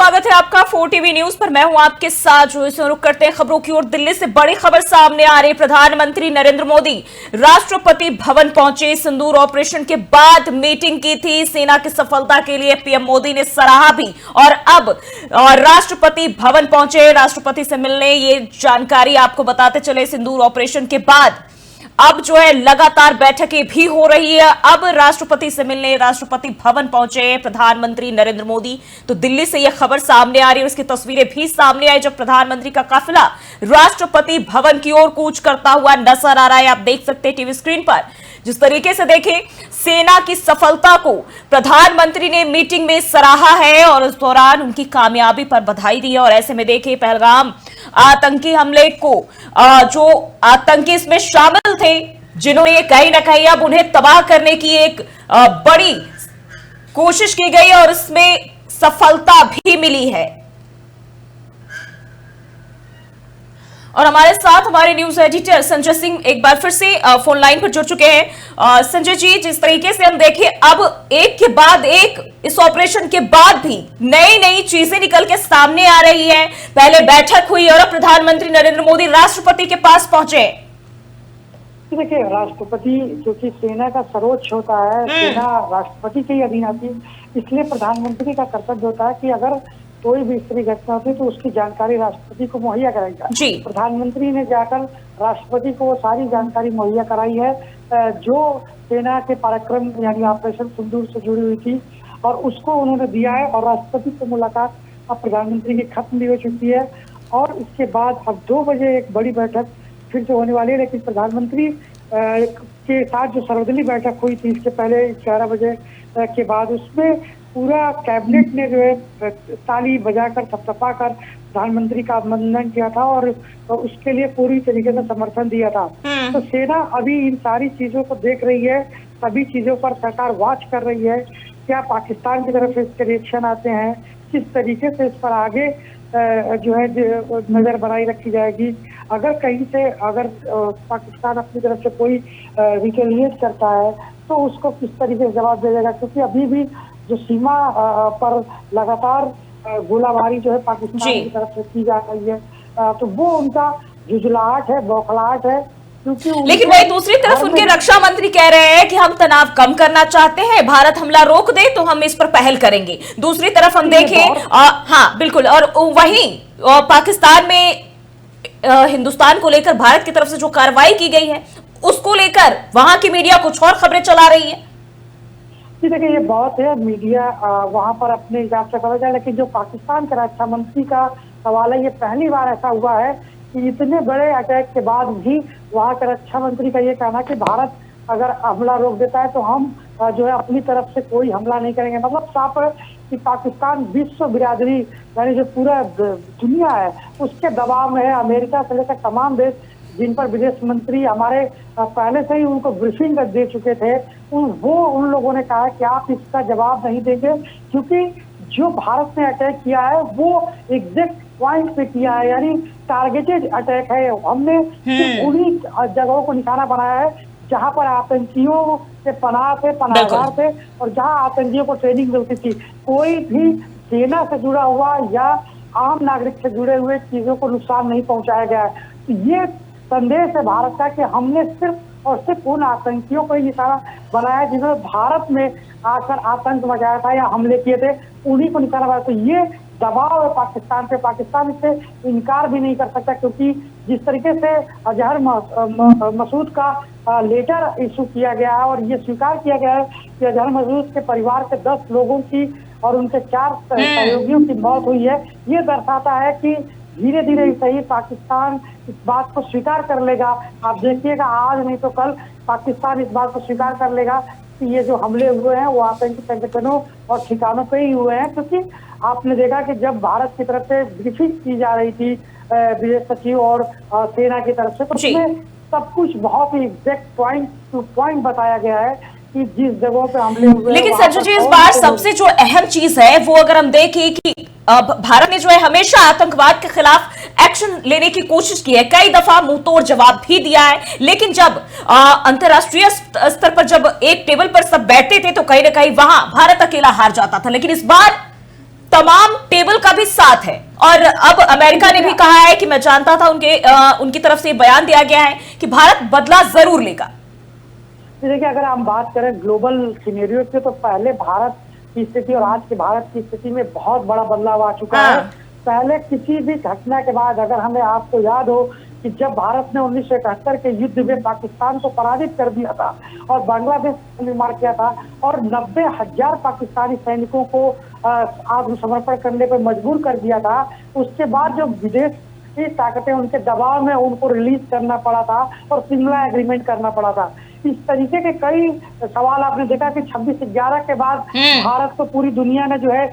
स्वागत है आपका 4TV न्यूज पर। मैं हूं आपके साथ जो इसे रुक करते हैं खबरों की ओर। दिल्ली से बड़ी खबर सामने आ रही। प्रधानमंत्री नरेंद्र मोदी राष्ट्रपति भवन पहुंचे। सिंदूर ऑपरेशन के बाद मीटिंग की थी। सेना की सफलता के लिए पीएम मोदी ने सराहा भी और अब राष्ट्रपति भवन पहुंचे राष्ट्रपति से मिलने। ये जानकारी आपको बताते चले, सिंदूर ऑपरेशन के बाद अब जो है लगातार बैठकें भी हो रही है। अब राष्ट्रपति से मिलने राष्ट्रपति भवन पहुंचे प्रधानमंत्री नरेंद्र मोदी। तो दिल्ली से यह खबर सामने आ रही है, उसकी तस्वीरें भी सामने आई जब प्रधानमंत्री का काफिला राष्ट्रपति भवन की ओर कूच करता हुआ नजर आ रहा है। आप देख सकते हैं टीवी स्क्रीन पर जिस तरीके से देखें सेना की सफलता को प्रधानमंत्री ने मीटिंग में सराहा है और उस दौरान उनकी कामयाबी पर बधाई दी है। और ऐसे में देखिए पहलगाम आतंकी हमले को जो आतंकी इसमें शामिल थे, जिन्होंने कहीं ना कहीं अब उन्हें तबाह करने की एक बड़ी कोशिश की गई और इसमें सफलता भी मिली है। और हमारे साथ हमारे न्यूज एडिटर संजय सिंह एक बार फिर से फोन लाइन पर जुड़ चुके हैं। संजय जी, जिस तरीके से हम देखें अब एक के बाद एक इस ऑपरेशन के बाद भी नई नई चीजें निकल के सामने आ रही है। पहले बैठक हुई और अब प्रधानमंत्री नरेंद्र मोदी राष्ट्रपति के पास पहुंचे। देखिए, राष्ट्रपति जो कि सेना का सर्वोच्च होता है, सेना राष्ट्रपति के ही अधीन आती है, इसलिए प्रधानमंत्री का कर्तव्य होता है कि अगर कोई भी इस तरह घटना होती है तो उसकी जानकारी राष्ट्रपति को मुहैया कराएगा। प्रधानमंत्री ने जाकर राष्ट्रपति को वो सारी जानकारी मुहैया कराई है जो सेना के पराक्रम यानी ऑपरेशन सिंदूर से जुड़ी हुई थी, और उसको उन्होंने दिया है। और राष्ट्रपति से मुलाकात अब प्रधानमंत्री की खत्म भी हो चुकी है और इसके बाद अब 2 बजे एक बड़ी बैठक फिर से होने वाली है। लेकिन प्रधानमंत्री के साथ जो सर्वदलीय बैठक हुई थी इसके पहले 11 बजे के बाद, उसमें पूरा कैबिनेट ने जो है ताली बजाकर थपथपा कर प्रधानमंत्री का अभिनंदन किया था और उसके लिए पूरी तरीके से समर्थन दिया था। तो सेना अभी इन सारी चीजों को देख रही है, सभी चीजों पर सरकार वॉच कर रही है। क्या पाकिस्तान की तरफ से इसके रिएक्शन आते हैं, किस तरीके से इस पर आगे जो है नजर बनाई रखी जाएगी। अगर कहीं से अगर पाकिस्तान अपनी तरफ से कोई रिटेलिएट करता है तो उसको किस तरीके से जवाब दे जाएगा, क्योंकि अभी भी जो सीमा पर लगातार गोलाबारी जो है पाकिस्तान की तरफ से की जा रही है, तो वो उनका झुंझलाहट है, बौखलाहट है। लेकिन वही दूसरी तरफ उनके रक्षा मंत्री कह रहे हैं कि हम तनाव कम करना चाहते हैं, भारत हमला रोक दे तो हम इस पर पहल करेंगे। दूसरी तरफ हम देखें हाँ बिल्कुल, और वहीं पाकिस्तान में हिंदुस्तान को लेकर भारत की तरफ से जो कार्रवाई की गई है उसको लेकर वहां की मीडिया कुछ और खबरें चला रही है। देखिए, ये बहुत है, मीडिया वहां पर अपने हिसाब से खबर जाए, लेकिन जो पाकिस्तान के रक्षा मंत्री का सवाल है, ये पहली बार ऐसा हुआ है कि इतने बड़े अटैक के बाद भी वहां के रक्षा मंत्री का ये कहना कि भारत अगर हमला रोक देता है तो हम जो है अपनी तरफ से कोई हमला नहीं करेंगे। मतलब साफ है कि पाकिस्तान विश्व बिरादरी यानी जो पूरा दुनिया है उसके दबाव में है। अमेरिका से लेकर तमाम देश जिन पर विदेश मंत्री हमारे पहले से ही उनको ब्रीफिंग दे चुके थे, उन लोगों ने कहा कि आप इसका जवाब नहीं देंगे, क्योंकि जो भारत ने अटैक किया है वो एग्जैक्ट पॉइंट पे किया है, यानी टारगेटेड अटैक है। हमने उन्हीं जगहों को निशाना बनाया है जहां पर आतंकियों से पनाह थे, पनाहगार थे और जहां आतंकियों को ट्रेनिंग मिलती थी। कोई भी सेना से जुड़ा हुआ या आम नागरिक से जुड़े हुए चीजों को नुकसान नहीं पहुंचाया गया है। ये संदेश है भारत का कि हमने सिर्फ और सिर्फ उन आतंकियों को ही निशाना बनाया जिन्होंने भारत में आकर आतंक मचाया था या हमले किए थे, उन्हीं को निशाना बनाया। तो ये दबाव है पाकिस्तान पे, पाकिस्तान इससे इनकार भी नहीं कर सकता, क्योंकि जिस तरीके से अजहर मसूद का लेटर इशू किया गया है और ये स्वीकार किया गया है कि अजहर मसूद के परिवार के 10 लोगों की और उनके 4 सहयोगियों की मौत हुई है, ये दर्शाता है कि धीरे धीरे सही पाकिस्तान इस बात को स्वीकार कर लेगा। आप देखिएगा आज नहीं तो कल पाकिस्तान इस बात को स्वीकार कर लेगा कि ये जो हमले हुए हैं वो आतंकी संगठनों और ठिकानों पे ही हुए हैं। क्योंकि आपने देखा कि जब भारत की तरफ से ब्रीफिंग की जा रही थी विदेश सचिव और सेना की तरफ से, तो उसमें सब कुछ बहुत ही एग्जैक्ट पॉइंट टू पॉइंट बताया गया है कि जिस जगहों पे हमले हुए। लेकिन संजय जी, इस बार सबसे जो अहम चीज है वो अगर हम देखें कि भारत ने जो है हमेशा आतंकवाद के खिलाफ एक्शन लेने की कोशिश की है, कई दफा मुंहतोड़ जवाब भी दिया है, लेकिन जब अंतरराष्ट्रीय स्तर पर जब एक टेबल पर सब बैठते थे तो कहीं ना कहीं वहां भारत अकेला हार जाता था। लेकिन इस बार तमाम टेबल का भी साथ है। और अब अमेरिका ने भी कहा है कि मैं जानता था, उनकी तरफ से बयान दिया गया है कि भारत बदला जरूर लेगा। देखिए, अगर हम बात करें ग्लोबल सिनेरियो की, तो पहले भारत की स्थिति और आज के भारत की स्थिति में बहुत बड़ा बदलाव आ चुका है। पहले किसी भी घटना के बाद, अगर हमें आपको याद हो कि जब भारत ने 1971 के युद्ध में पाकिस्तान को पराजित कर दिया था और बांग्लादेश का निर्माण किया था और 90,000 पाकिस्तानी सैनिकों को आत्मसमर्पण करने पर मजबूर कर दिया था, उसके बाद जो विदेश की ताकतें उनके दबाव में उनको रिलीज करना पड़ा था और शिमला एग्रीमेंट करना पड़ा था। इस तरीके के कई सवाल आपने देखा कि 26/11 के बाद भारत को पूरी दुनिया ने जो है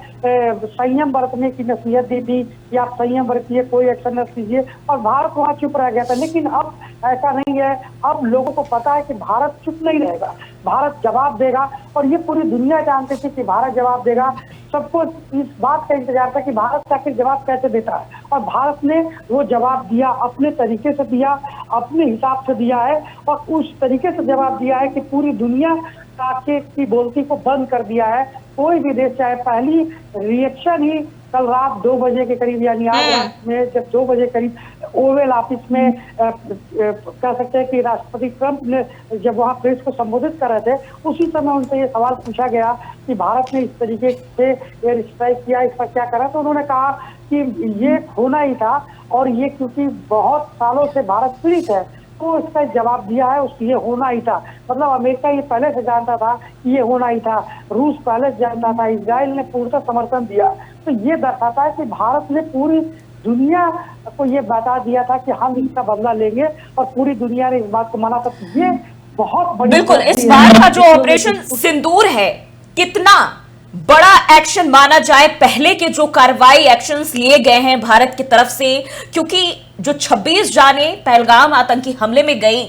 संयम बरतने की नसीहत दी थी कि आप संयम बरतिए, कोई एक्शन न कीजिए, और भारत वहां चुप रह गया था। लेकिन अब ऐसा नहीं है। अब लोगों को पता है कि भारत चुप नहीं रहेगा, भारत जवाब देगा, और ये पूरी दुनिया जानती थी कि भारत जवाब देगा। सबको इस बात का इंतजार था कि भारत आखिर जवाब कैसे देता है, और भारत ने वो जवाब दिया, अपने तरीके से दिया, अपने हिसाब से दिया है, और उस तरीके से जवाब दिया है कि पूरी दुनिया ताके की बोलती को बंद कर दिया है। कोई भी देश चाहे, पहली रिएक्शन ही कल रात 2 बजे के करीब, यानी आज रात में जब 2 बजे करीब ओवल ऑफिस में कह सकते हैं कि राष्ट्रपति ट्रंप ने जब वहां प्रेस को संबोधित कर रहे थे, उसी समय उनसे ये सवाल पूछा गया कि भारत ने इस तरीके से एयर स्ट्राइक किया, इस पर क्या करा, तो उन्होंने कहा कि ये होना ही था, और ये क्योंकि बहुत सालों से भारत पीड़ित है तो इसका जवाब दिया है, ये होना ही था। मतलब अमेरिका ये पहले से जानता था कि ये होना ही था, रूस पहले से जानता था, इजराइल ने पूर्ण समर्थन दिया। तो ये दर्शाता है कि भारत ने पूरी दुनिया को ये बता दिया था कि हम इसका बदला लेंगे, और पूरी दुनिया ने इस बात को माना था। ये बहुत बड़ी, बिल्कुल, इस बार का जो ऑपरेशन सिंदूर है, कितना बड़ा एक्शन माना जाए पहले के जो कार्रवाई एक्शंस लिए गए हैं भारत की तरफ से, क्योंकि जो 26 जाने पहलगाम आतंकी हमले में गई,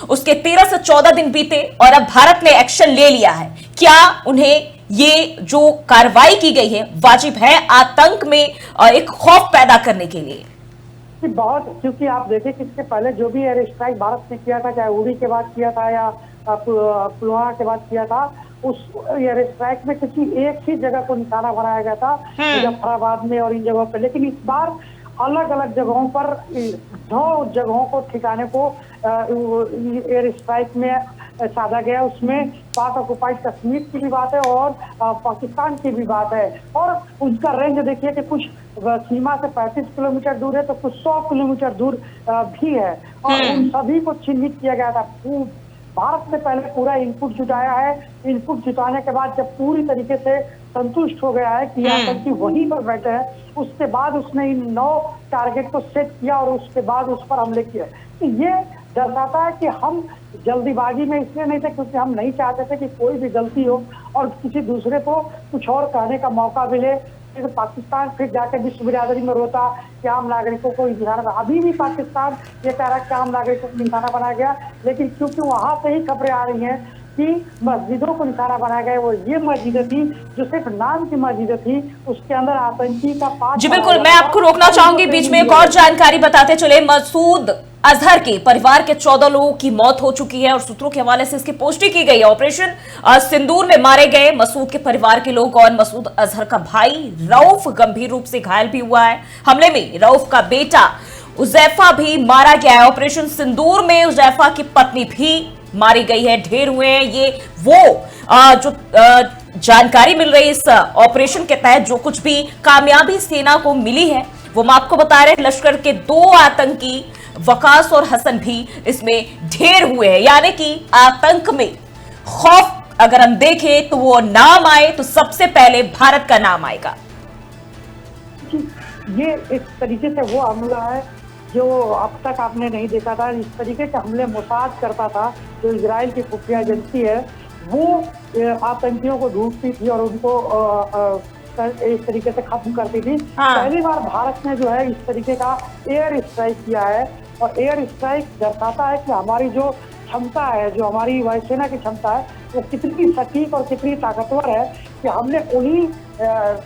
उसके 13 से 14 दिन बीते और अब भारत ने एक्शन ले लिया है। क्या उन्हें ये जो कार्रवाई की गई है वाजिब है आतंक में एक खौफ पैदा करने के लिए? बहुत, क्योंकि आप देखें कि इसके पहले जो भी एयर स्ट्राइक भारत ने किया था, चाहे उड़ी के बाद किया था या पुलवामा के बाद किया था, उस एयर स्ट्राइक में किसी एक ही जगह को निशाना बनाया गया था, मुजफ्फराबाद में और इन जगहों पर। लेकिन इस बार अलग अलग जगहों पर 9 जगहों को ठिकाने को एयर स्ट्राइक में साधा गया। उसमें पाक ऑक्युपाइड कश्मीर की भी बात है और पाकिस्तान की भी बात है, और उसका रेंज देखिए कि कुछ सीमा से 35 किलोमीटर दूर है, तो कुछ 100 किलोमीटर दूर भी है, और उन सभी को चिन्हित किया गया था। भारत ने पहले पूरा इनपुट जुटाया है। इनपुट जुटाने के बाद जब पूरी तरीके से संतुष्ट हो गया है कि आतंकी वहीं पर बैठे हैं, उसके बाद उसने इन 9 टारगेट को सेट किया और उसके बाद उस पर हमले किए। तो ये दर्शाता है कि हम जल्दीबाजी में इसलिए नहीं थे क्योंकि हम नहीं चाहते थे कि कोई भी गलती हो और किसी दूसरे को कुछ और कहने का मौका मिले। फिर पाकिस्तान फिर जाकर विश्व बिरादरी में रोता कि आम नागरिकों को निशाना, अभी भी पाकिस्तान ये कह रहा है कि आम नागरिकों को निशाना बनाया गया, लेकिन क्योंकि वहां से ही खबरें आ रही हैं कि मस्जिदों को निशाना बनाया गया। वो ये मस्जिदें थी जो सिर्फ नाम की मस्जिदें थी, उसके अंदर आतंकी का पाठ। जी बिल्कुल, मैं आपको रोकना चाहूंगी बीच में, एक और जानकारी बताते चले। मसूद अजहर के परिवार के 14 लोगों की मौत हो चुकी है और सूत्रों के हवाले से इसकी पुष्टि की गई है। ऑपरेशन सिंदूर में मारे गए मसूद के परिवार के लोग और मसूद अजहर का भाई रऊफ गंभीर रूप से घायल भी हुआ है। हमले में रऊफ का बेटा उजैफा भी मारा गया है। ऑपरेशन सिंदूर में उजैफा की पत्नी भी मारी गई है, ढेर हुए हैं। ये वो जो जानकारी मिल रही है इस ऑपरेशन के तहत, जो कुछ भी कामयाबी सेना को मिली है वो मैं आपको बता रहे हैं। लश्कर के 2 आतंकी वकास और हसन भी इसमें ढेर हुए हैं, यानी कि आतंक में खौफ अगर हम देखें तो वो नाम आए तो सबसे पहले भारत का नाम आएगा। ये एक तरीके से वो हमला है जो अब तक आपने नहीं देखा था। इस तरीके के हमले मोसाद करता था, जो इजराइल की खुफिया एजेंसी है, वो आतंकियों को ढूंढती थी और उनको इस तरीके से खत्म करती थी। पहली बार भारत ने जो है इस तरीके का एयर स्ट्राइक किया है, और एयर स्ट्राइक दर्शाता है कि हमारी जो क्षमता है, जो हमारी वायुसेना की क्षमता है, वो कितनी सटीक और कितनी ताकतवर है कि हमने उन्हीं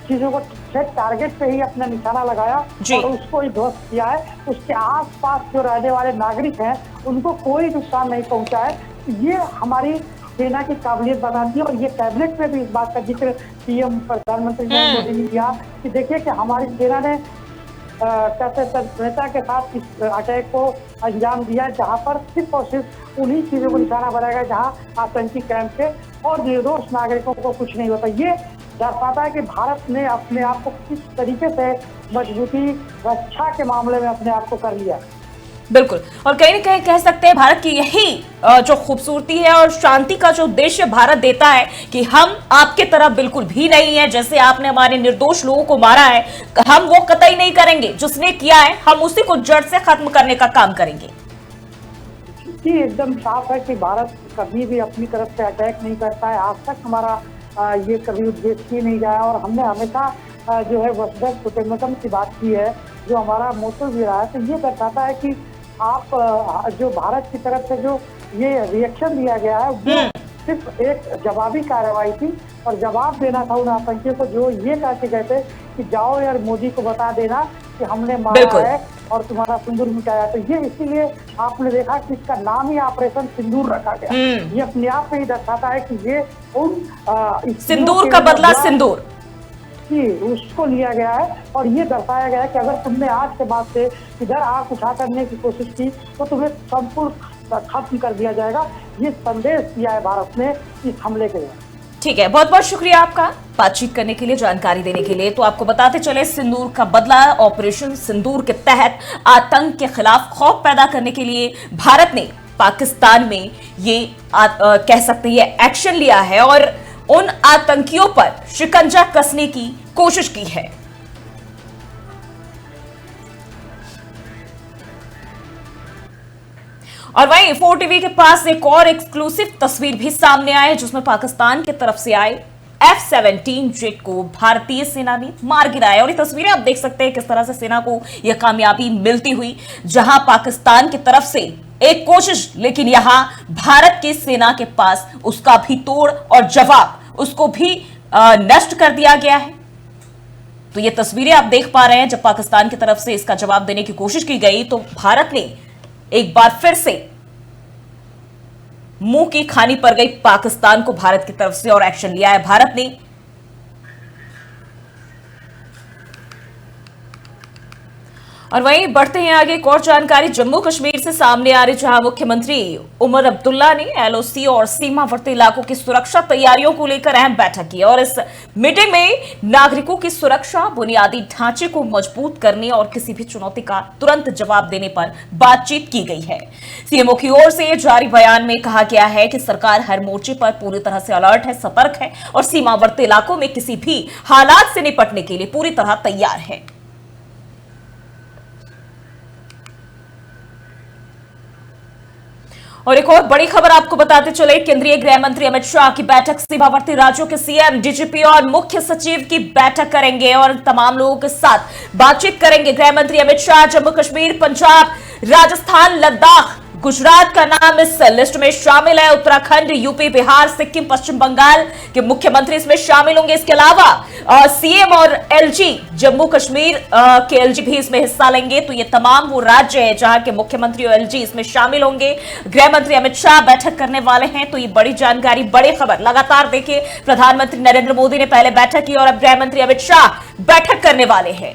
चीजों को सेट टारगेट पे ही अपना निशाना लगाया और उसको ही ध्वस्त किया है। उसके आसपास जो रहने वाले नागरिक हैं उनको कोई नुकसान नहीं पहुंचा है। ये हमारी सेना की काबिलियत बताती है। और ये कैबिनेट में भी इस बात का जिक्र पीएम प्रधानमंत्री नरेंद्र मोदी ने किया कि देखिए कि हमारी सेना ने कैसे तत्परता के साथ इस अटैक को अंजाम दिया, जहां पर सिर्फ और सिर्फ उन्हीं चीजों को निशाना बनाएगा जहां आतंकी कैंप थे और निर्दोष नागरिकों को कुछ नहीं होता। ये दर्शाता है कि भारत ने अपने आप को किस तरीके से मजबूती रक्षा के मामले में अपने आप को कर लिया। बिल्कुल, और कहीं ना कहीं कह सकते हैं भारत की यही जो खूबसूरती है और शांति का जो उद्देश्य भारत देता है कि हम आपके तरफ बिल्कुल भी नहीं है। जैसे आपने हमारे निर्दोष लोगों को मारा है, हम वो कतई नहीं करेंगे। जिसने किया है हम उसी को जड़ से खत्म करने का काम करेंगे। जी, एकदम साफ है कि भारत कभी भी अपनी तरफ से अटैक नहीं करता है। आज तक हमारा ये कभी उद्देश्य ही नहीं गया और हमने हमेशा जो है वसुधैव कुटुंबकम की बात की है, जो हमारा मोटो भी रहा है। तो ये दर्शाता है कि आप जो भारत की तरफ से जो ये रिएक्शन दिया गया है वो सिर्फ एक जवाबी कार्रवाई थी और जवाब देना था उन आतंकियों को जो ये कह के गए थे कि जाओ यार मोदी को बता देना कि हमने मारा है और तुम्हारा सिंदूर मिटाया। तो ये इसीलिए आपने देखा कि इसका नाम ही ऑपरेशन सिंदूर रखा गया। ये अपने आप में ही दर्शाता है कि ये उन सिंदूर का बदला सिंदूर उसको लिया गया है। और ये दर्शाया गया है कि अगर तुमने आज के बाद से इधर आंख उठा करने की कोशिश की तो तुम्हें संपूर्ण खत्म कर दिया जाएगा। ये संदेश दिया है भारत ने इस हमले के लिए। ठीक है, बहुत बहुत शुक्रिया आपका बातचीत करने के लिए, जानकारी देने के लिए। तो आपको बताते चले, सिंदूर का बदला ऑपरेशन सिंदूर के तहत आतंक के खिलाफ खौफ पैदा करने के लिए भारत ने पाकिस्तान में ये कह सकते हैं ये एक्शन लिया है और उन आतंकियों पर शिकंजा कसने की कोशिश की है। और वहीं 4TV के पास एक और एक्सक्लूसिव तस्वीर भी सामने आई है जिसमें पाकिस्तान की तरफ से आए F-17 जेट को भारतीय सेना ने मार गिराया। और ये तस्वीरें आप देख सकते हैं किस तरह से सेना को यह कामयाबी मिलती हुई, जहां पाकिस्तान की तरफ से एक कोशिश, लेकिन यहां भारत की सेना के पास उसका भी तोड़ और जवाब, उसको भी नष्ट कर दिया गया है। तो ये तस्वीरें आप देख पा रहे हैं, जब पाकिस्तान की तरफ से इसका जवाब देने की कोशिश की गई तो भारत ने एक बार फिर से मुंह की खानी पड़ गई पाकिस्तान को भारत की तरफ से और एक्शन लिया है भारत ने। और वहीं बढ़ते हैं आगे, एक और जानकारी जम्मू कश्मीर से सामने आ रही, जहां मुख्यमंत्री उमर अब्दुल्ला ने एलओसी और सीमावर्ती इलाकों की सुरक्षा तैयारियों को लेकर अहम बैठक की। और इस मीटिंग में नागरिकों की सुरक्षा, बुनियादी ढांचे को मजबूत करने और किसी भी चुनौती का तुरंत जवाब देने पर बातचीत की गई है। सीएमओ की ओर से जारी बयान में कहा गया है कि सरकार हर मोर्चे पर पूरी तरह से अलर्ट है, सतर्क है और सीमावर्ती इलाकों में किसी भी हालात से निपटने के लिए पूरी तरह तैयार है। और एक और बड़ी खबर आपको बताते चले, केंद्रीय गृह मंत्री अमित शाह की बैठक, सीमावर्ती राज्यों के सीएम, डीजीपी और मुख्य सचिव की बैठक करेंगे और तमाम लोगों के साथ बातचीत करेंगे। गृह मंत्री अमित शाह जम्मू कश्मीर, पंजाब, राजस्थान, लद्दाख, गुजरात का नाम इस लिस्ट में शामिल है। उत्तराखंड, यूपी, बिहार, सिक्किम, पश्चिम बंगाल के मुख्यमंत्री इसमें शामिल होंगे। इसके अलावा सीएम और एलजी, जम्मू कश्मीर के एलजी भी इसमें हिस्सा लेंगे। तो ये तमाम वो राज्य है जहां के मुख्यमंत्री और एलजी इसमें शामिल होंगे। गृह मंत्री अमित शाह बैठक करने वाले हैं। तो ये बड़ी जानकारी, बड़ी खबर। लगातार देखिए, प्रधानमंत्री नरेंद्र मोदी ने पहले बैठक की और अब गृह मंत्री अमित शाह बैठक करने वाले हैं।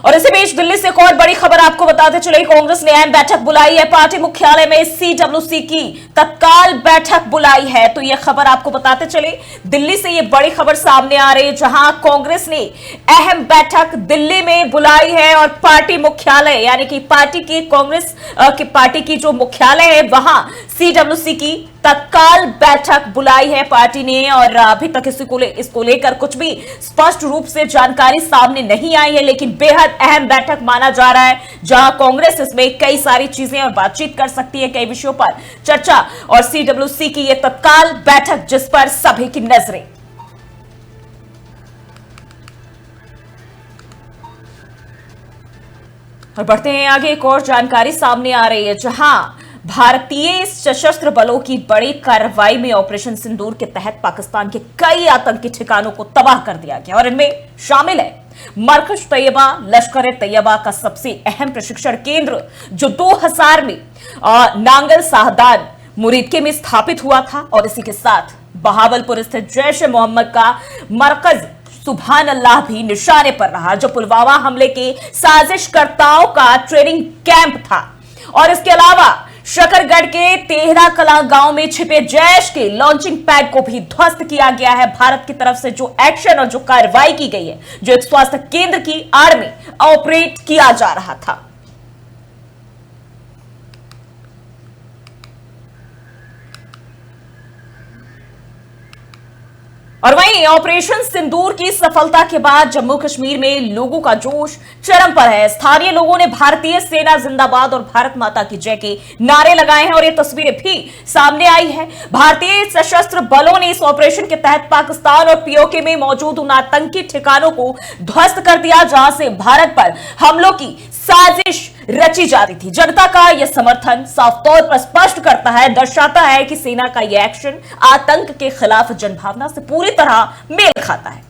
और इसी बीच दिल्ली से एक और बड़ी खबर आपको बताते चले, कांग्रेस ने अहम बैठक बुलाई है। पार्टी मुख्यालय में सीडब्ल्यूसी की तत्काल बैठक बुलाई है। तो यह खबर आपको बताते चले, दिल्ली से यह बड़ी खबर सामने आ रही है, जहां कांग्रेस ने अहम बैठक दिल्ली में बुलाई है और पार्टी मुख्यालय यानी कि पार्टी की, कांग्रेस की पार्टी की जो मुख्यालय है वहां सीडब्ल्यूसी की तत्काल बैठक बुलाई है पार्टी ने। और अभी तक इसको लेकर कुछ भी स्पष्ट रूप से जानकारी सामने नहीं आई है, लेकिन बेहद अहम बैठक माना जा रहा है, जहां कांग्रेस इसमें कई सारी चीजें और बातचीत कर सकती है, कई विषयों पर चर्चा। और सीडब्ल्यूसी की यह तत्काल बैठक जिस पर सभी की नजरें। और बढ़ते हैं आगे, एक और जानकारी सामने आ रही है, जहां भारतीय सशस्त्र बलों की बड़ी कार्रवाई में ऑपरेशन सिंदूर के तहत पाकिस्तान के कई आतंकी ठिकानों को तबाह कर दिया गया और इनमें शामिल है मरकज तैयबा लश्कर तैयबा का सबसे अहम प्रशिक्षण केंद्र जो 2000 में नांगल साहदान मुरीदके में स्थापित हुआ था और इसी के साथ बहावलपुर स्थित जैश ए मोहम्मद का मरकज सुभान अल्लाह भी निशाने पर रहा, जो पुलवामा हमले के साजिशकर्ताओं का ट्रेनिंग कैंप था। और इसके अलावा शकरगढ़ के तेहरा कला गांव में छिपे जैश के लॉन्चिंग पैड को भी ध्वस्त किया गया है। भारत की तरफ से जो एक्शन और जो कार्रवाई की गई है, जो एक स्वास्थ्य केंद्र की आड़ में ऑपरेट किया जा रहा था। और वहीं ऑपरेशन सिंदूर की सफलता के बाद जम्मू कश्मीर में लोगों का जोश चरम पर है। स्थानीय लोगों ने भारतीय सेना जिंदाबाद और भारत माता की जय के नारे लगाए हैं और ये तस्वीरें भी सामने आई है। भारतीय सशस्त्र बलों ने इस ऑपरेशन के तहत पाकिस्तान और पीओके में मौजूद उन आतंकी ठिकानों को ध्वस्त कर दिया जहां से भारत पर हमलों की साजिश रची जा रही थी। जनता का यह समर्थन साफ तौर पर स्पष्ट करता है, दर्शाता है कि सेना का यह एक्शन आतंक के खिलाफ जनभावना से पूरी तरह मेल खाता है।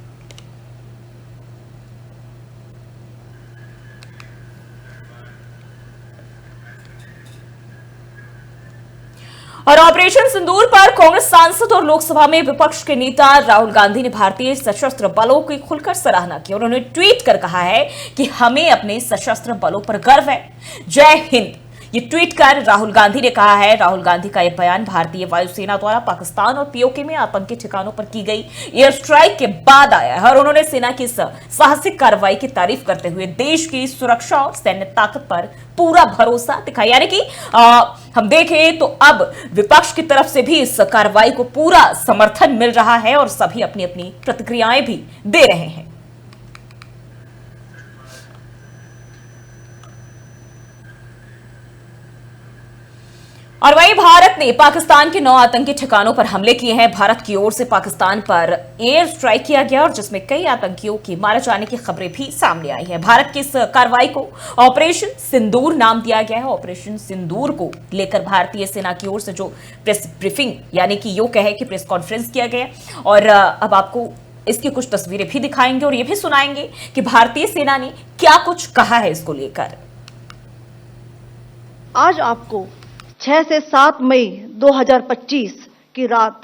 और ऑपरेशन सिंदूर पर कांग्रेस सांसद और लोकसभा में विपक्ष के नेता राहुल गांधी ने भारतीय सशस्त्र बलों की खुलकर सराहना की और उन्होंने ट्वीट कर कहा है कि हमें अपने सशस्त्र बलों पर गर्व है। जय हिंद, ये ट्वीट कर राहुल गांधी ने कहा है। राहुल गांधी का यह बयान भारतीय वायुसेना द्वारा पाकिस्तान और पीओके में आतंकी ठिकानों पर की गई एयर स्ट्राइक के बाद आया है और उन्होंने सेना की इस साहसिक कार्रवाई की तारीफ करते हुए देश की सुरक्षा और सैन्य ताकत पर पूरा भरोसा दिखाया। यानी कि हम देखें तो अब विपक्ष की तरफ से भी इस कार्रवाई को पूरा समर्थन मिल रहा है और सभी अपनी अपनी प्रतिक्रियाएं भी दे रहे हैं। और वहीं भारत ने पाकिस्तान के 9 आतंकी ठिकानों पर हमले किए हैं। भारत की ओर से पाकिस्तान पर एयर स्ट्राइक किया गया और जिसमें कई आतंकियों के मारे जाने की खबरें भी सामने आई है। भारत की इस कार्रवाई को ऑपरेशन सिंदूर नाम दिया गया है। ऑपरेशन सिंदूर को लेकर भारतीय सेना की ओर से जो प्रेस ब्रीफिंग यानी कि यो कहे कि प्रेस कॉन्फ्रेंस किया गया और अब आपको इसकी कुछ तस्वीरें भी दिखाएंगे और ये भी सुनाएंगे कि भारतीय सेना ने क्या कुछ कहा है इसको लेकर। आज आपको 6 से 7 मई 2025 की रात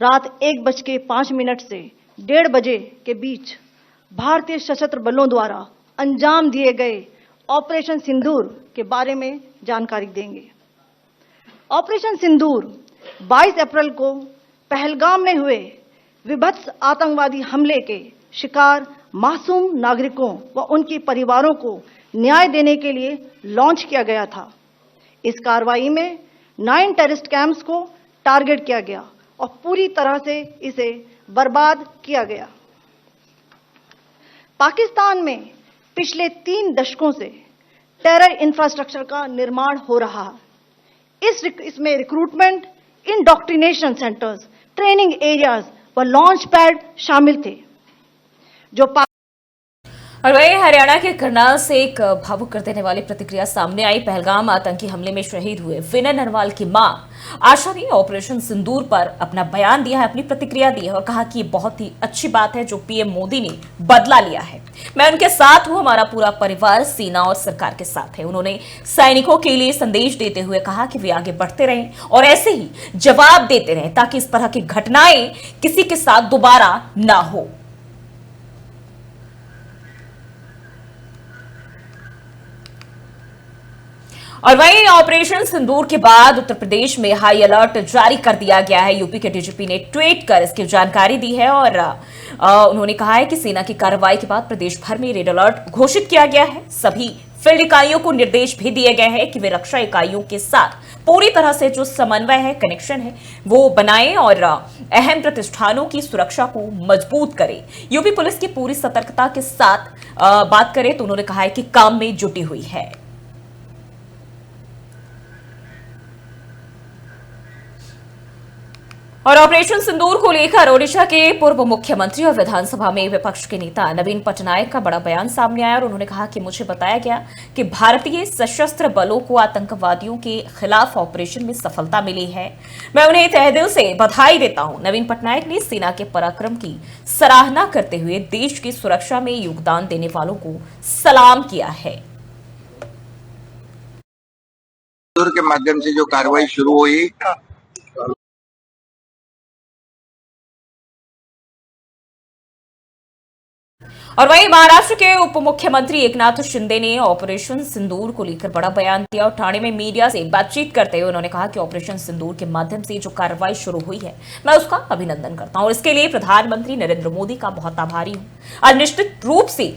1:05 से 1:30 बजे के बीच भारतीय सशस्त्र बलों द्वारा अंजाम दिए गए ऑपरेशन सिंदूर के बारे में जानकारी देंगे। ऑपरेशन सिंदूर 22 अप्रैल को पहलगाम में हुए विभत्स आतंकवादी हमले के शिकार मासूम नागरिकों व उनके परिवारों को न्याय देने के लिए लॉन्च किया गया था। इस कार्रवाई में 9 टेररिस्ट कैंप्स को टारगेट किया गया और पूरी तरह से इसे बर्बाद किया गया। पाकिस्तान में पिछले 3 दशकों से टेरर इंफ्रास्ट्रक्चर का निर्माण हो रहा है। इसमें recruitment, indoctrination centres, training areas व लॉन्च पैड शामिल थे। और वहीं हरियाणा के करनाल से एक भावुक कर देने वाली प्रतिक्रिया सामने आई। पहलगाम आतंकी हमले में शहीद हुए विनय नरवाल की मां आशा ने ऑपरेशन सिंदूर पर अपना बयान दिया है, अपनी प्रतिक्रिया दी है और कहा कि ये बहुत ही अच्छी बात है जो पीएम मोदी ने बदला लिया है। मैं उनके साथ हूं, हमारा पूरा परिवार सेना और सरकार के साथ है। उन्होंने सैनिकों के लिए संदेश देते हुए कहा कि वे आगे बढ़ते रहें और ऐसे ही जवाब देते रहें ताकि इस तरह की घटनाएं किसी के साथ दोबारा ना हो। और वहीं ऑपरेशन सिंदूर के बाद उत्तर प्रदेश में हाई अलर्ट जारी कर दिया गया है। यूपी के डीजीपी ने ट्वीट कर इसकी जानकारी दी है और उन्होंने कहा है कि सेना की कार्रवाई के बाद प्रदेश भर में रेड अलर्ट घोषित किया गया है। सभी फील्ड इकाइयों को निर्देश भी दिए गए हैं कि वे रक्षा इकाइयों के साथ पूरी तरह से जो समन्वय है, कनेक्शन है, वो बनाएं और अहम प्रतिष्ठानों की सुरक्षा को मजबूत करें। यूपी पुलिस की पूरी सतर्कता के साथ बात करें तो उन्होंने कहा है कि काम में जुटी हुई है। और ऑपरेशन सिंदूर को लेकर ओडिशा के पूर्व मुख्यमंत्री और विधानसभा में विपक्ष के नेता नवीन पटनायक का बड़ा बयान सामने आया और उन्होंने कहा कि मुझे बताया गया कि भारतीय सशस्त्र बलों को आतंकवादियों के खिलाफ ऑपरेशन में सफलता मिली है। मैं उन्हें तहे दिल से बधाई देता हूं। नवीन पटनायक ने सेना के पराक्रम की सराहना करते हुए देश की सुरक्षा में योगदान देने वालों को सलाम किया है। के माध्यम से जो कार्रवाई शुरू हुई, और वहीं महाराष्ट्र के उप मुख्यमंत्री एकनाथ शिंदे ने ऑपरेशन सिंदूर को लेकर बड़ा बयान दिया और ठाणे में मीडिया से बातचीत करते हुए उन्होंने कहा कि ऑपरेशन सिंदूर के माध्यम से जो कार्रवाई शुरू हुई है, मैं उसका अभिनंदन करता हूं और इसके लिए प्रधानमंत्री नरेंद्र मोदी का बहुत आभारी हूं और निश्चित रूप से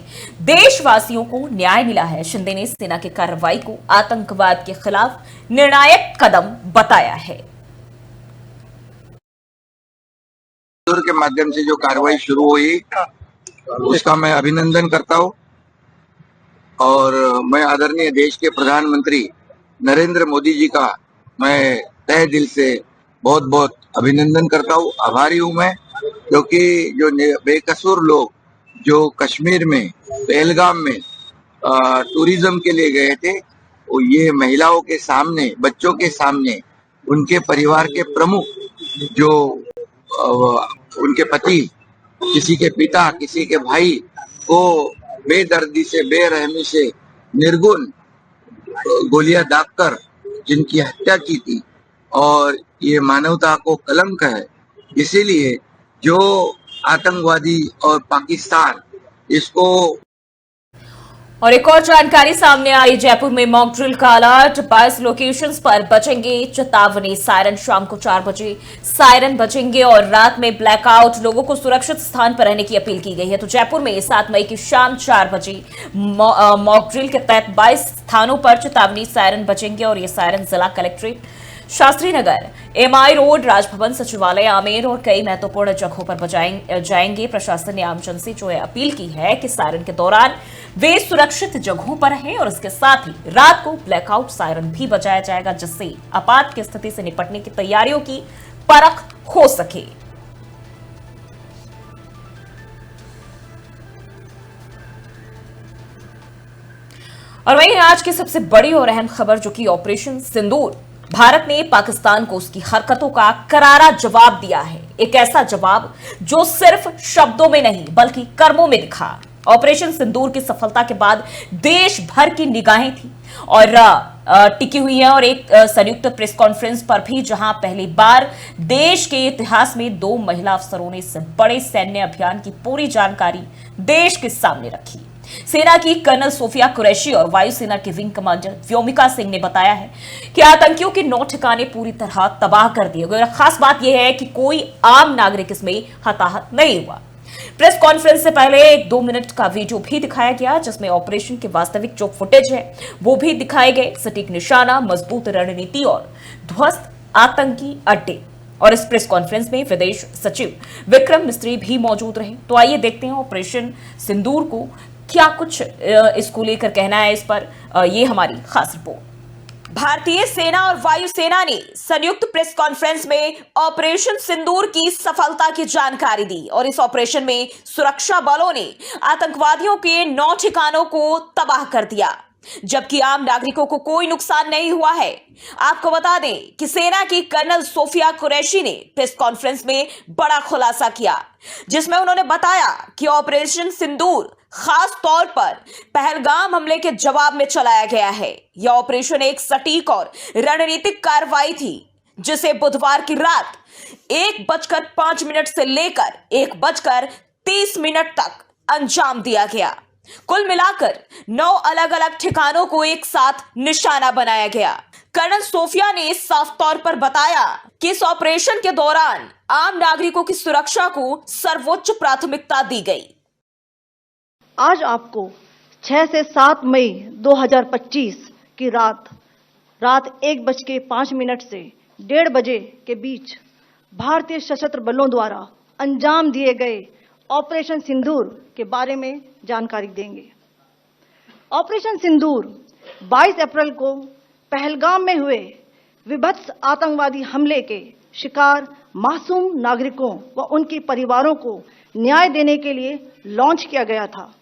देशवासियों को न्याय मिला है। शिंदे ने सेना की कार्रवाई को आतंकवाद के खिलाफ निर्णायक कदम बताया है। के माध्यम से जो कार्रवाई शुरू हुई उसका मैं अभिनंदन करता हूं और मैं आदरणीय देश के प्रधानमंत्री नरेंद्र मोदी जी का मैं तहे दिल से बहुत बहुत अभिनंदन करता हूं, आभारी हूं मैं, क्योंकि जो बेकसूर लोग जो कश्मीर में पहलगाम में टूरिज्म के लिए गए थे, वो ये महिलाओं के सामने, बच्चों के सामने, उनके परिवार के प्रमुख जो उनके पति, किसी के पिता, किसी के भाई को बेदर्दी से, बेरहमी से, निर्गुण गोलियां दागकर जिनकी हत्या की थी, और ये मानवता को कलंक है। इसीलिए जो आतंकवादी और पाकिस्तान इसको। और एक और जानकारी सामने आई, जयपुर में मॉक ड्रिल का अलर्ट, 22 लोकेशंस पर बचेंगे चेतावनी, सायरन शाम को 4 बजे सायरन बजेंगे और रात में ब्लैकआउट, लोगों को सुरक्षित स्थान पर रहने की अपील की गई है। तो जयपुर में 7 मई की शाम 4 बजे मॉक ड्रिल के तहत 22 स्थानों पर चेतावनी सायरन बजेंगे और ये सायरन जिला collectorate, Shastri Nagar, MI road, Raj Bhavan, सचिवालय, आमेर और कई महत्वपूर्ण जगहों पर जाएंगे। प्रशासन ने आमजन से जो है अपील की है कि सायरन के दौरान वे सुरक्षित जगहों पर रहें और इसके साथ ही रात को ब्लैकआउट सायरन भी बजाया जाएगा, जिससे आपात की स्थिति से निपटने की तैयारियों की परख हो सके। और वहीं आज की सबसे बड़ी और अहम खबर, जो कि ऑपरेशन सिंदूर, भारत ने पाकिस्तान को उसकी हरकतों का करारा जवाब दिया है। एक ऐसा जवाब जो सिर्फ शब्दों में नहीं बल्कि कर्मों में दिखा। ऑपरेशन सिंदूर की सफलता के बाद देश भर की निगाहें थी और टिकी हुई है और एक संयुक्त प्रेस कॉन्फ्रेंस पर भी, जहां पहली बार देश के इतिहास में 2 महिला अफसरों ने इस बड़े सैन्य अभियान की पूरी जानकारी देश के सामने रखी। सेना की कर्नल सोफिया कुरैशी और वायुसेना के विंग कमांडर व्योमिका सिंह ने बताया है कि आतंकियों के 9 ठिकाने पूरी तरह तबाह कर दिए गए। खास बात यह है कि कोई आम नागरिक इसमें हताहत नहीं हुआ। प्रेस कॉन्फ्रेंस से पहले एक 2 मिनट का वीडियो भी दिखाया गया, जिसमें ऑपरेशन के वास्तविक जो फुटेज है वो भी दिखाए गए। सटीक निशाना, मजबूत रणनीति और ध्वस्त आतंकी अड्डे। और इस प्रेस कॉन्फ्रेंस में विदेश सचिव विक्रम मिस्त्री भी मौजूद रहे। तो आइए देखते हैं ऑपरेशन सिंदूर को क्या कुछ इसको लेकर कहना है। इस पर ये हमारी खास रिपोर्ट। भारतीय सेना और वायुसेना ने संयुक्त प्रेस कॉन्फ्रेंस में ऑपरेशन सिंदूर की सफलता की जानकारी दी और इस ऑपरेशन में सुरक्षा बलों ने आतंकवादियों के 9 ठिकानों को तबाह कर दिया, जबकि आम नागरिकों को कोई नुकसान नहीं हुआ है। आपको बता दें कि सेना की कर्नल सोफिया कुरैशी ने प्रेस कॉन्फ्रेंस में बड़ा खुलासा किया, जिसमें उन्होंने बताया कि ऑपरेशन सिंदूर खास तौर पर पहलगाम हमले के जवाब में चलाया गया है। यह ऑपरेशन एक सटीक और रणनीतिक कार्रवाई थी, जिसे बुधवार की रात 1:05 से लेकर 1:30 तक अंजाम दिया गया। कुल मिलाकर 9 अलग अलग ठिकानों को एक साथ निशाना बनाया गया। कर्नल सोफिया ने साफ तौर पर बताया कि इस ऑपरेशन के दौरान आम नागरिकों की सुरक्षा को सर्वोच्च प्राथमिकता दी गई। आज आपको 6 से 7 मई 2025 की रात 1:05 से 1:30 बजे के बीच भारतीय सशस्त्र बलों द्वारा अंजाम दिए गए ऑपरेशन सिंदूर के बारे में जानकारी देंगे। ऑपरेशन सिंदूर 22 अप्रैल को पहलगाम में हुए विभत्स आतंकवादी हमले के शिकार मासूम नागरिकों व उनके परिवारों को न्याय देने के लिए लॉन्च किया गया था।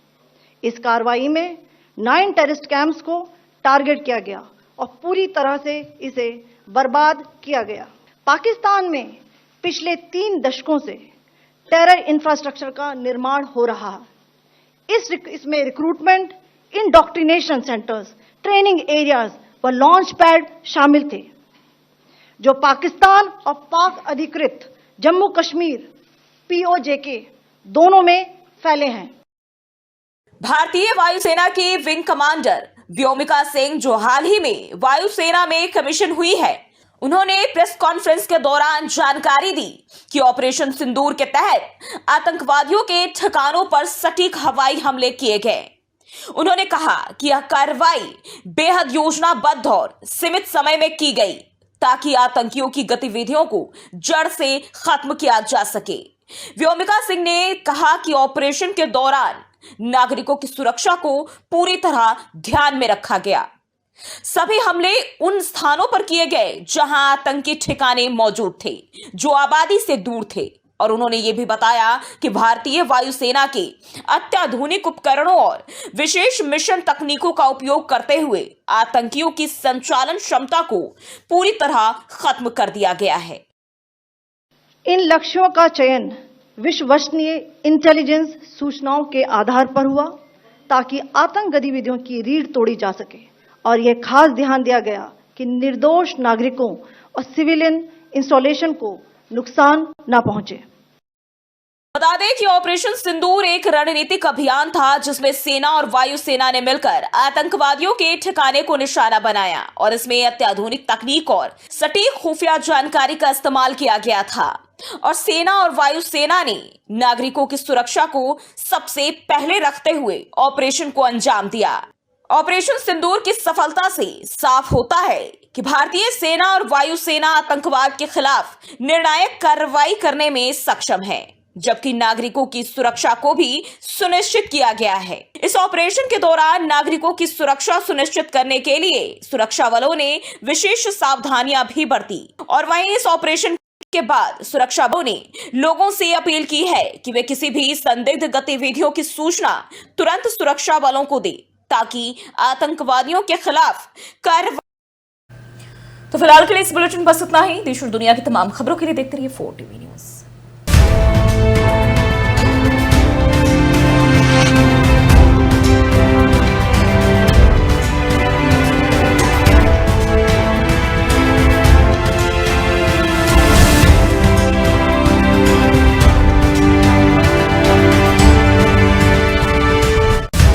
इस कार्रवाई में 9 टेररिस्ट कैंप्स को टारगेट किया गया और पूरी तरह से इसे बर्बाद किया गया। पाकिस्तान में पिछले 3 दशकों से टेरर इंफ्रास्ट्रक्चर का निर्माण हो रहा है। इसमें recruitment, indoctrination centres, training areas व लॉन्च पैड शामिल थे, जो पाकिस्तान और पाक अधिकृत जम्मू कश्मीर POJK दोनों में फैले हैं। भारतीय वायुसेना की विंग कमांडर व्योमिका सिंह, जो हाल ही में वायुसेना में कमीशन हुई है, उन्होंने प्रेस कॉन्फ्रेंस के दौरान जानकारी दी कि ऑपरेशन सिंदूर के तहत आतंकवादियों के ठिकानों पर सटीक हवाई हमले किए गए। उन्होंने कहा कि यह कार्रवाई बेहद योजनाबद्ध और सीमित समय में की गई ताकि आतंकियों की गतिविधियों को जड़ से खत्म किया जा सके। व्योमिका सिंह ने कहा कि ऑपरेशन के दौरान नागरिकों की सुरक्षा को पूरी तरह ध्यान में रखा गया। सभी हमले उन स्थानों पर किए गए जहां आतंकी ठिकाने मौजूद थे, जो आबादी से दूर थे। और उन्होंने ये भी बताया कि भारतीय वायुसेना के अत्याधुनिक उपकरणों और विशेष मिशन तकनीकों का उपयोग करते हुए आतंकियों की संचालन क्षमता को पूरी तरह खत्म कर दिया गया है। इन लक्ष्यों का चयन विश्वसनीय इंटेलिजेंस सूचनाओं के आधार पर हुआ ताकि आतंक गतिविधियों की रीढ़ तोड़ी जा सके, और यह खास ध्यान दिया गया कि निर्दोष नागरिकों और सिविलियन इंस्टॉलेशन को नुकसान न पहुंचे। बता दें कि ऑपरेशन सिंदूर एक रणनीतिक अभियान था जिसमें सेना और वायुसेना ने मिलकर आतंकवादियों के ठिकाने को निशाना बनाया, और इसमें अत्याधुनिक तकनीक और सटीक खुफिया जानकारी का इस्तेमाल किया गया था। और सेना और वायुसेना ने नागरिकों की सुरक्षा को सबसे पहले रखते हुए ऑपरेशन को अंजाम दिया। ऑपरेशन सिंदूर की सफलता से साफ होता है कि भारतीय सेना और वायुसेना आतंकवाद के खिलाफ निर्णायक कार्रवाई करने में सक्षम है, जबकि नागरिकों की सुरक्षा को भी सुनिश्चित किया गया है। इस ऑपरेशन के दौरान नागरिकों की सुरक्षा सुनिश्चित करने के लिए सुरक्षा बलों ने विशेष सावधानियां भी बरती। और वहीं इस ऑपरेशन के बाद सुरक्षा बलों ने लोगों से अपील की है कि वे किसी भी संदिग्ध गतिविधियों की सूचना तुरंत सुरक्षा बलों को दे, ताकि आतंकवादियों के खिलाफ कार्रवाई। तो फिलहाल के लिए इस बुलेटिन बस इतना ही। देश और दुनिया की तमाम खबरों के लिए देखते रहिए 4TV न्यूज।